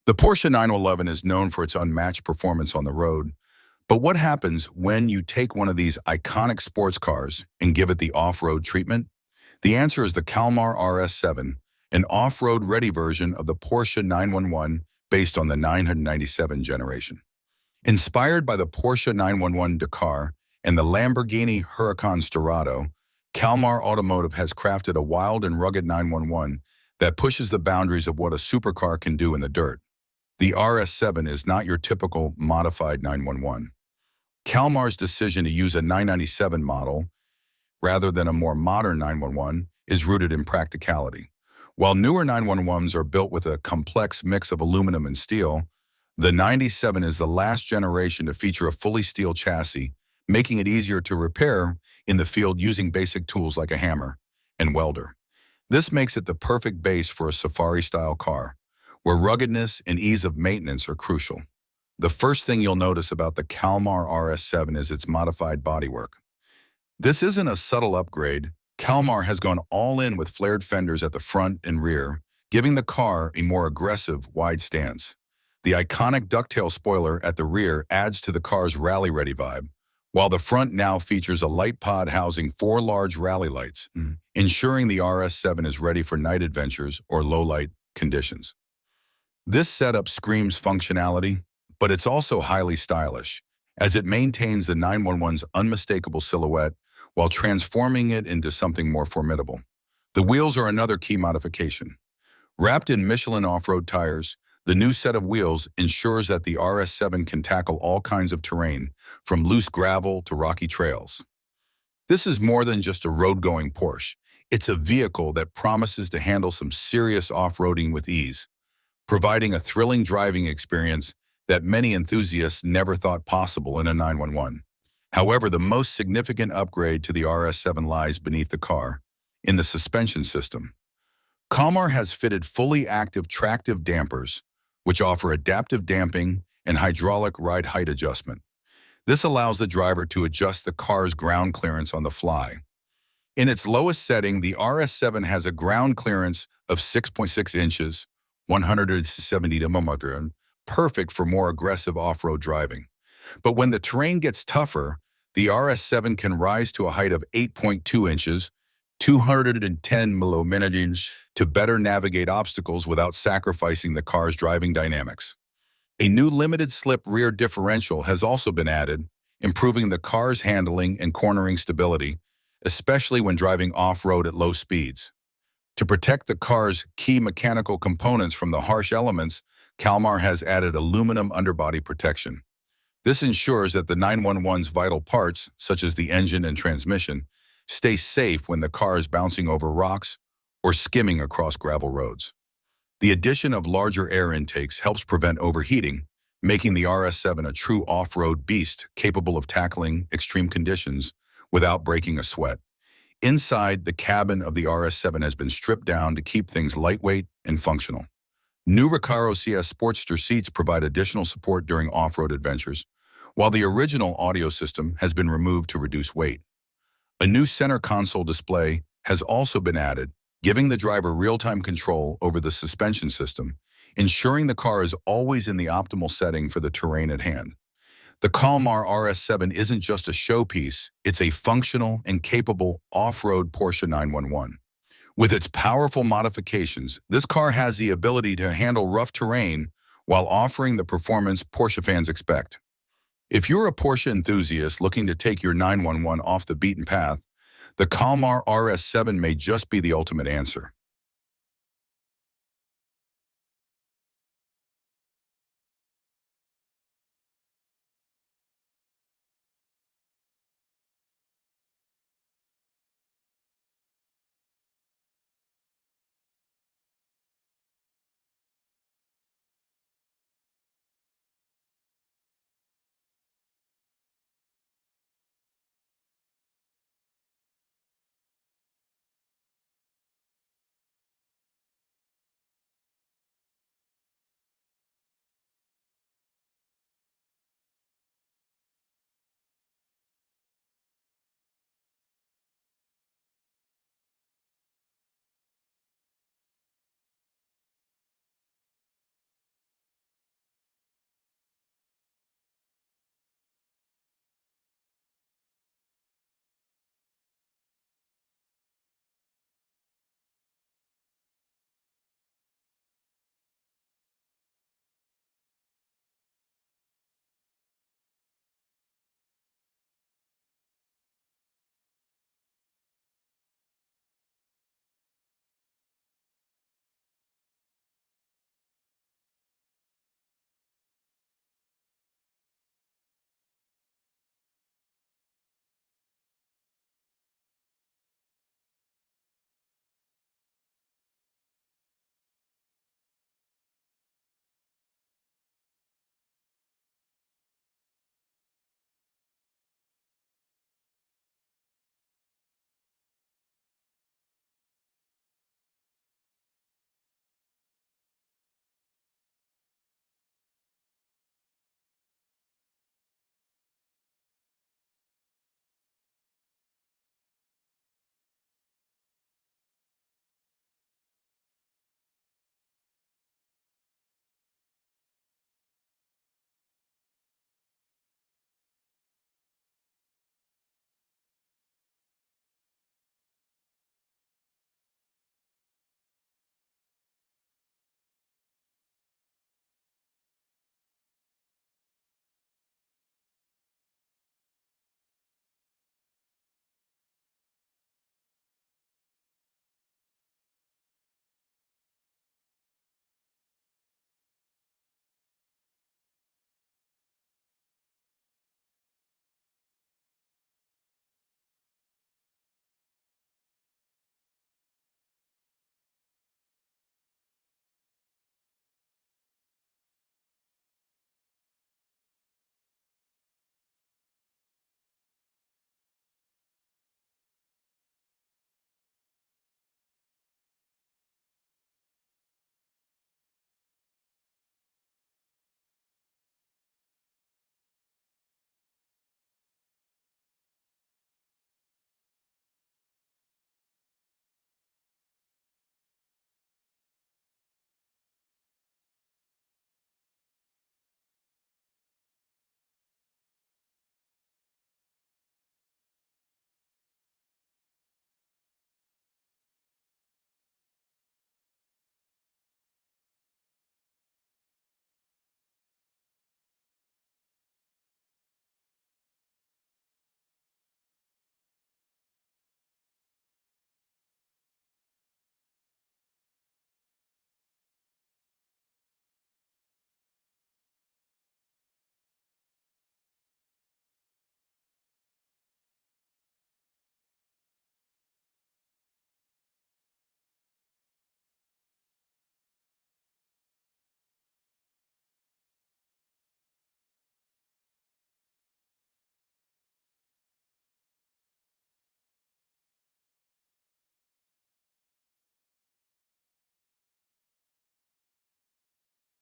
The Porsche 911 is known for its unmatched performance on the road, but what happens when you take one of these iconic sports cars and give it the off-road treatment? The answer is the Kalmar RS-7, an off-road ready version of the Porsche 911 based on the 997 generation. Inspired by the Porsche 911 Dakar and the Lamborghini Huracan Sterrato, Kalmar Automotive has crafted a wild and rugged 911 that pushes the boundaries of what a supercar can do in the dirt. The RS-7 is not your typical modified 911. Kalmar's decision to use a 997 model rather than a more modern 911 is rooted in practicality. While newer 911s are built with a complex mix of aluminum and steel, the 97 is the last generation to feature a fully steel chassis, making it easier to repair in the field using basic tools like a hammer and welder. This makes it the perfect base for a safari-style car, where ruggedness and ease of maintenance are crucial. The first thing you'll notice about the Kalmar RS-7 is its modified bodywork. This isn't a subtle upgrade. Kalmar has gone all in with flared fenders at the front and rear, giving the car a more aggressive, wide stance. The iconic ducktail spoiler at the rear adds to the car's rally-ready vibe, while the front now features a light pod housing 4 large rally lights, ensuring the RS-7 is ready for night adventures or low-light conditions. This setup screams functionality, but it's also highly stylish, as it maintains the 911's unmistakable silhouette while transforming it into something more formidable. The wheels are another key modification. Wrapped in Michelin off-road tires, the new set of wheels ensures that the RS-7 can tackle all kinds of terrain, from loose gravel to rocky trails. This is more than just a road-going Porsche. It's a vehicle that promises to handle some serious off-roading with ease, providing a thrilling driving experience that many enthusiasts never thought possible in a 911. However, the most significant upgrade to the RS-7 lies beneath the car, in the suspension system. Kalmar has fitted fully active tractive dampers, which offer adaptive damping and hydraulic ride height adjustment. This allows the driver to adjust the car's ground clearance on the fly. In its lowest setting, the RS-7 has a ground clearance of 6.6 inches, 170 mm, perfect for more aggressive off-road driving. But when the terrain gets tougher, the RS-7 can rise to a height of 8.2 inches, 210 mm, to better navigate obstacles without sacrificing the car's driving dynamics. A new limited-slip rear differential has also been added, improving the car's handling and cornering stability, especially when driving off-road at low speeds. To protect the car's key mechanical components from the harsh elements, Kalmar has added aluminum underbody protection. This ensures that the 911's vital parts, such as the engine and transmission, stay safe when the car is bouncing over rocks or skimming across gravel roads. The addition of larger air intakes helps prevent overheating, making the RS-7 a true off-road beast capable of tackling extreme conditions without breaking a sweat. Inside, the cabin of the RS-7 has been stripped down to keep things lightweight and functional. New Recaro CS Sportster seats provide additional support during off-road adventures, while the original audio system has been removed to reduce weight. A new center console display has also been added, giving the driver real-time control over the suspension system, ensuring the car is always in the optimal setting for the terrain at hand. The Kalmar RS-7 isn't just a showpiece, it's a functional and capable off-road Porsche 911. With its powerful modifications, this car has the ability to handle rough terrain while offering the performance Porsche fans expect. If you're a Porsche enthusiast looking to take your 911 off the beaten path, the Kalmar RS-7 may just be the ultimate answer.